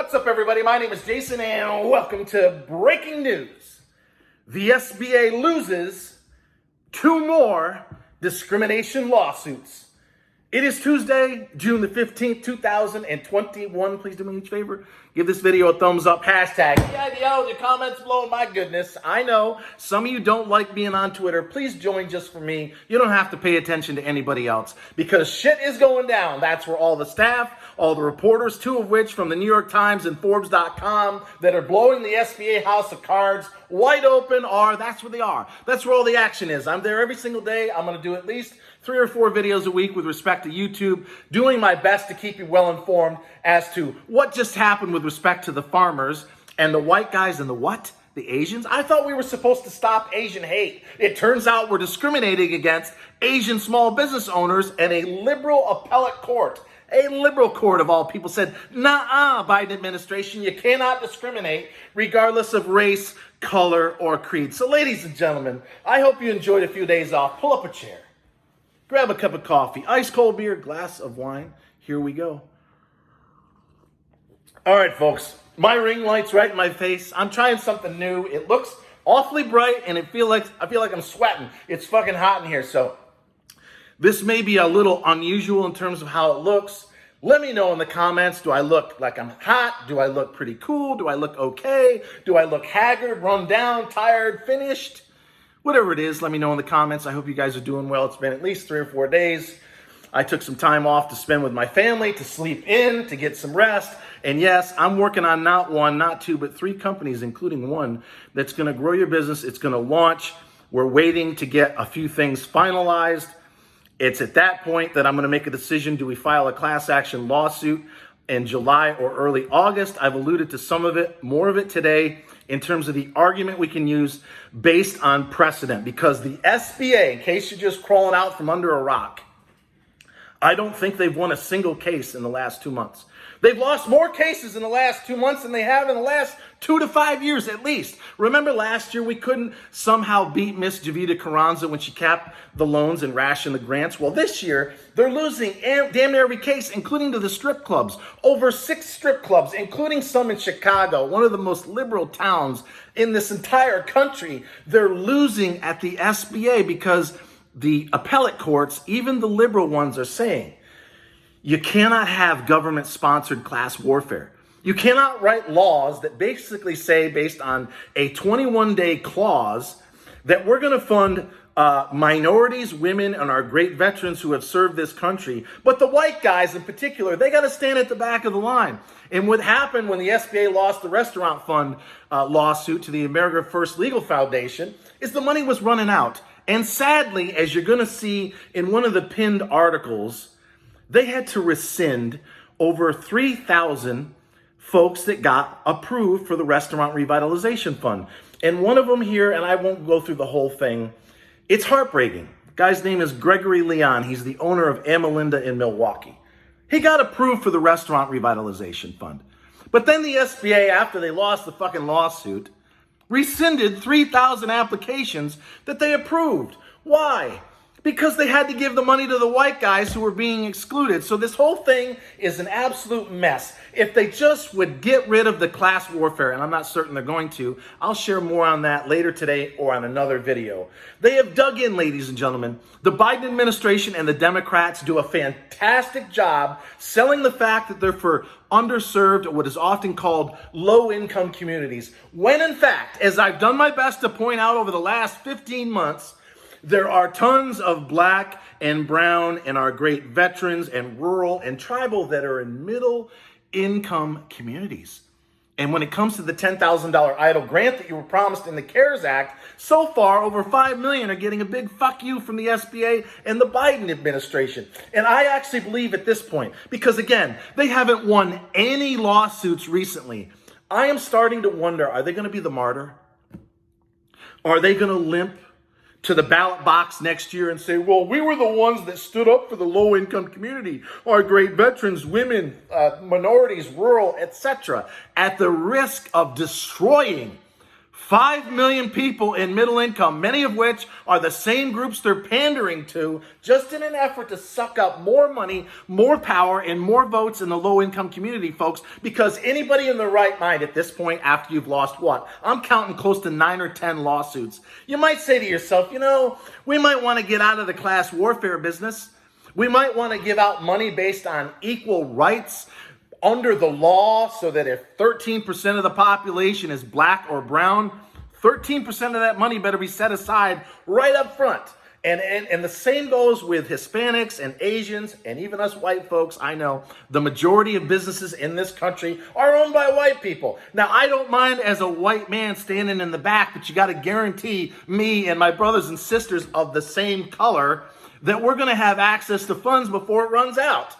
What's up, everybody? My name is Jason, and welcome to Breaking News. The SBA loses 2 more discrimination lawsuits. It is Tuesday, June the 15th, 2021. Please do me a huge favor. Give this video a thumbs up. Hashtag Eidl. Your comments below. My goodness. I know some of you don't like being on Twitter. Please join just for me. You don't have to pay attention to anybody else because shit is going down. That's where all the staff, all the reporters, 2 of which from the New York Times and Forbes.com that are blowing the SBA house of cards wide open that's where they are. That's where all the action is. I'm there every single day. I'm going to do at least 3 or 4 videos a week with respect to YouTube, doing my best to keep you well informed as to what just happened with respect to the farmers and the white guys and the what? The Asians? I thought we were supposed to stop Asian hate. It turns out we're discriminating against Asian small business owners, and a liberal appellate court, a liberal court of all people, said, nah, Biden administration, you cannot discriminate regardless of race, color, or creed. So ladies and gentlemen, I hope you enjoyed a few days off. Pull up a chair. Grab a cup of coffee, ice cold beer, glass of wine. Here we go. All right, folks. My ring light's right in my face. I'm trying something new. It looks awfully bright, and I feel like I'm sweating. It's fucking hot in here, so this may be a little unusual in terms of how it looks. Let me know in the comments. Do I look like I'm hot? Do I look pretty cool? Do I look okay? Do I look haggard, run down, tired, finished? Whatever it is, let me know in the comments. I hope you guys are doing well. It's been at least 3 or 4 days. I took some time off to spend with my family, to sleep in, to get some rest. And yes, I'm working on not 1, not 2, but 3 companies, including one that's going to grow your business. It's going to launch. We're waiting to get a few things finalized. It's at that point that I'm going to make a decision. Do we file a class action lawsuit in July or early August? I've alluded to some of it, more of it today, in terms of the argument we can use based on precedent. Because the SBA, in case you're just crawling out from under a rock, I don't think they've won a single case in the last 2 months. They've lost more cases in the last 2 months than they have in the last 2 to 5 years at least. Remember last year we couldn't somehow beat Miss Javita Carranza when she capped the loans and rationed the grants? Well, this year they're losing damn near every case, including to the strip clubs. Over 6 strip clubs, including some in Chicago, one of the most liberal towns in this entire country. They're losing at the SBA because the appellate courts, even the liberal ones, are saying you cannot have government-sponsored class warfare. You cannot write laws that basically say, based on a 21-day clause, that we're going to fund minorities, women, and our great veterans who have served this country. But the white guys in particular, they got to stand at the back of the line. And what happened when the SBA lost the restaurant fund lawsuit to the America First Legal Foundation is the money was running out. And sadly, as you're going to see in one of the pinned articles, they had to rescind over 3,000 folks that got approved for the Restaurant Revitalization Fund. And one of them here, and I won't go through the whole thing, it's heartbreaking. The guy's name is Gregory Leon. He's the owner of Amalinda in Milwaukee. He got approved for the Restaurant Revitalization Fund. But then the SBA, after they lost the fucking lawsuit, rescinded 3,000 applications that they approved. Why? Because they had to give the money to the white guys who were being excluded. So this whole thing is an absolute mess. If they just would get rid of the class warfare, and I'm not certain they're going to, I'll share more on that later today or on another video. They have dug in, ladies and gentlemen. The Biden administration and the Democrats do a fantastic job selling the fact that they're for underserved, what is often called low-income communities. When in fact, as I've done my best to point out over the last 15 months, there are tons of black and brown and our great veterans and rural and tribal that are in middle income communities. And when it comes to the $10,000 Eidl grant that you were promised in the CARES Act, so far over 5 million are getting a big fuck you from the SBA and the Biden administration. And I actually believe at this point, because again, they haven't won any lawsuits recently, I am starting to wonder, are they going to be the martyr? Are they going to limp to the ballot box next year and say, well, we were the ones that stood up for the low-income community, our great veterans, women, minorities, rural, etc., at the risk of destroying 5 million people in middle income, many of which are the same groups they're pandering to, just in an effort to suck up more money, more power, and more votes in the low income community, folks. Because anybody in their right mind at this point, after you've lost what? I'm counting close to 9 or 10 lawsuits. You might say to yourself, we might want to get out of the class warfare business. We might want to give out money based on equal rights under the law, so that if 13% of the population is black or brown, 13% of that money better be set aside right up front. And the same goes with Hispanics and Asians and even us white folks. I know the majority of businesses in this country are owned by white people. Now, I don't mind as a white man standing in the back, but you got to guarantee me and my brothers and sisters of the same color that we're going to have access to funds before it runs out.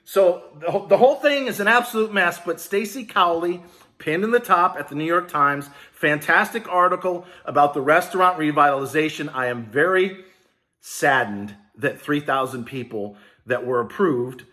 So the whole thing is an absolute mess, but Stacey Cowley, pinned in the top at the New York Times, fantastic article about the restaurant revitalization. I am very saddened that 3,000 people that were approved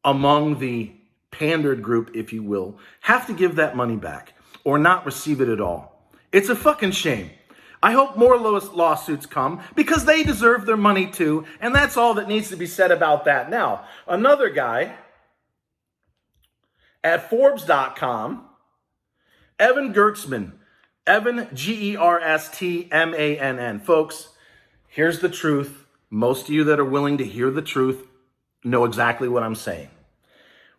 among the pandered group, if you will, have to give that money back or not receive it at all. It's a fucking shame. I hope more lawsuits come because they deserve their money too. And that's all that needs to be said about that. Now, another guy at Forbes.com, Evan Gertzman, Evan, Gerstmann. Folks, here's the truth. Most of you that are willing to hear the truth know exactly what I'm saying.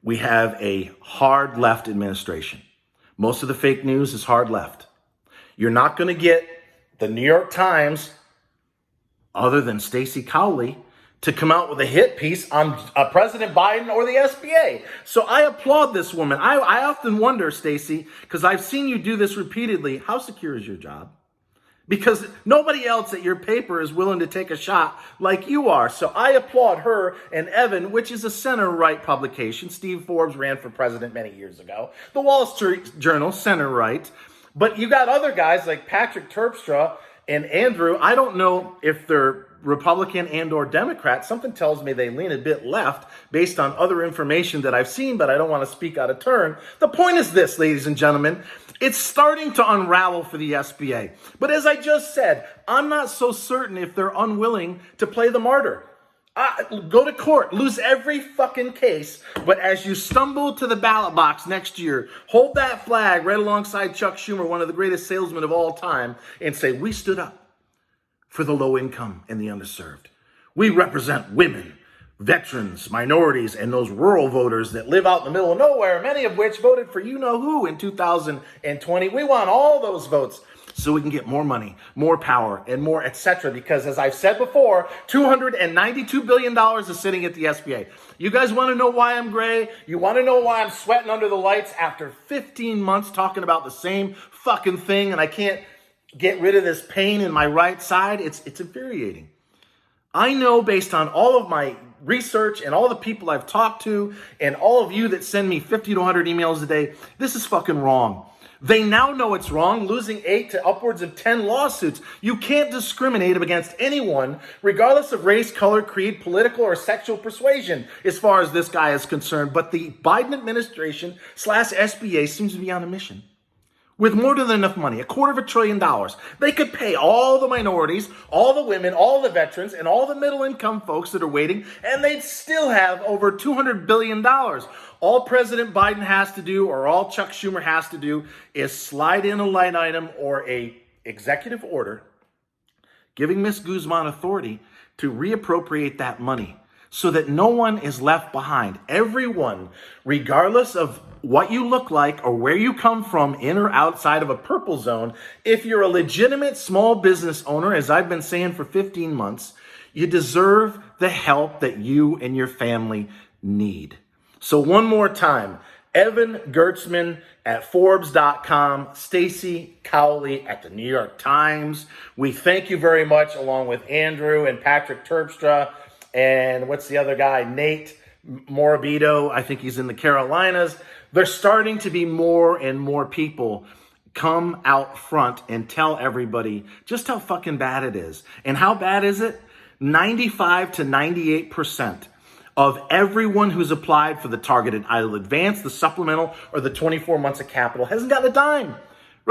We have a hard left administration. Most of the fake news is hard left. You're not going to get the New York Times, other than Stacey Cowley, to come out with a hit piece on President Biden or the SBA. So I applaud this woman. I often wonder, Stacey, because I've seen you do this repeatedly, how secure is your job? Because nobody else at your paper is willing to take a shot like you are. So I applaud her and Evan, which is a center-right publication. Steve Forbes ran for president many years ago. The Wall Street Journal, center-right. But you got other guys like Patrick Terpstra and Andrew. I don't know if they're Republican and or Democrat. Something tells me they lean a bit left based on other information that I've seen, but I don't want to speak out of turn. The point is this, ladies and gentlemen. It's starting to unravel for the SBA. But as I just said, I'm not so certain if they're unwilling to play the martyr. Go to court, lose every fucking case, but as you stumble to the ballot box next year, hold that flag right alongside Chuck Schumer, one of the greatest salesmen of all time, and say, we stood up for the low income and the underserved. We represent women, veterans, minorities, and those rural voters that live out in the middle of nowhere, many of which voted for you-know-who in 2020. We want all those votes so we can get more money, more power, and more etc. Because as I've said before, $292 billion is sitting at the SBA. You guys want to know why I'm gray? You want to know why I'm sweating under the lights after 15 months talking about the same fucking thing and I can't get rid of this pain in my right side? It's infuriating. I know based on all of my research and all the people I've talked to and all of you that send me 50 to 100 emails a day, this is fucking wrong. They now know it's wrong, losing 8 to upwards of 10 lawsuits. You can't discriminate against anyone, regardless of race, color, creed, political, or sexual persuasion, as far as this guy is concerned. But the Biden administration / SBA seems to be on a mission. With more than enough money, $250 billion, they could pay all the minorities, all the women, all the veterans, and all the middle-income folks that are waiting, and they'd still have over $200 billion. All President Biden has to do, or all Chuck Schumer has to do, is slide in a line item or a executive order giving Ms. Guzman authority to reappropriate that money so that no one is left behind. Everyone, regardless of what you look like or where you come from in or outside of a purple zone, if you're a legitimate small business owner, as I've been saying for 15 months, you deserve the help that you and your family need. So one more time, Evan Gertzman at Forbes.com, Stacey Cowley at the New York Times. We thank you very much, along with Andrew and Patrick Terpstra, and what's the other guy? Nate Morabito. I think he's in the Carolinas. There's starting to be more and more people come out front and tell everybody just how fucking bad it is. And how bad is it? 95 to 98% of everyone who's applied for the targeted Eidl advance, the supplemental, or the 24 months of capital hasn't gotten a dime.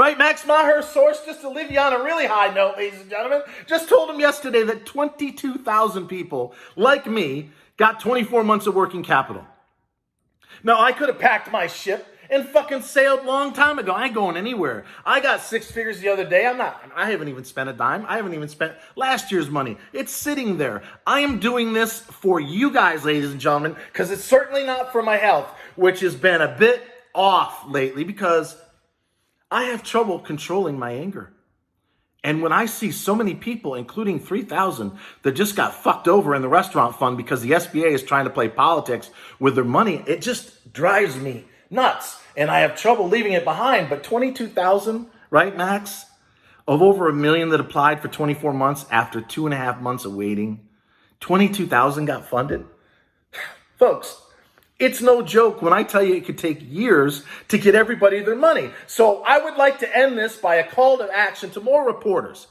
Right, Max Maher, source, just to leave you on a really high note, ladies and gentlemen, just told him yesterday that 22,000 people, like me, got 24 months of working capital. Now, I could have packed my ship and fucking sailed a long time ago. I ain't going anywhere. I got 6 figures the other day. I haven't even spent a dime. I haven't even spent last year's money. It's sitting there. I am doing this for you guys, ladies and gentlemen, because it's certainly not for my health, which has been a bit off lately because I have trouble controlling my anger. And when I see so many people, including 3,000, that just got fucked over in the restaurant fund because the SBA is trying to play politics with their money, it just drives me nuts. And I have trouble leaving it behind. But 22,000, right, Max, of over 1 million that applied for 24 months after 2.5 months of waiting, 22,000 got funded. Folks, it's no joke when I tell you it could take years to get everybody their money. So I would like to end this by a call to action to more reporters.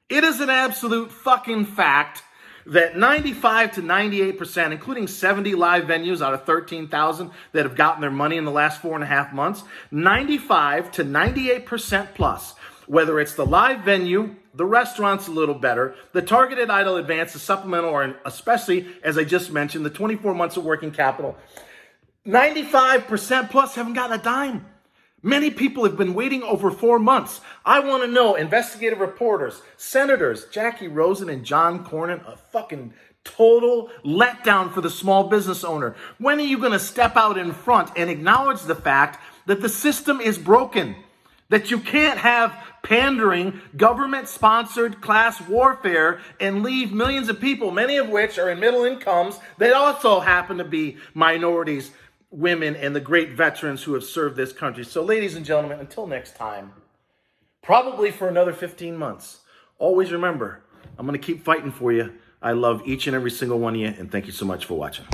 It is an absolute fucking fact that 95 to 98%, including 70 live venues out of 13,000 that have gotten their money in the last 4.5 months, 95 to 98% plus, whether it's the live venue, the restaurant's a little better, the targeted Eidl advance, the supplemental, or especially, as I just mentioned, the 24 months of working capital, 95% plus haven't gotten a dime. Many people have been waiting over 4 months. I want to know, investigative reporters, senators, Jackie Rosen and John Cornyn, a fucking total letdown for the small business owner. When are you going to step out in front and acknowledge the fact that the system is broken? That you can't have pandering, government-sponsored class warfare and leave millions of people, many of which are in middle incomes, that also happen to be minorities, women, and the great veterans who have served this country. So, ladies and gentlemen, until next time, probably for another 15 months, always remember, I'm going to keep fighting for you. I love each and every single one of you, and thank you so much for watching.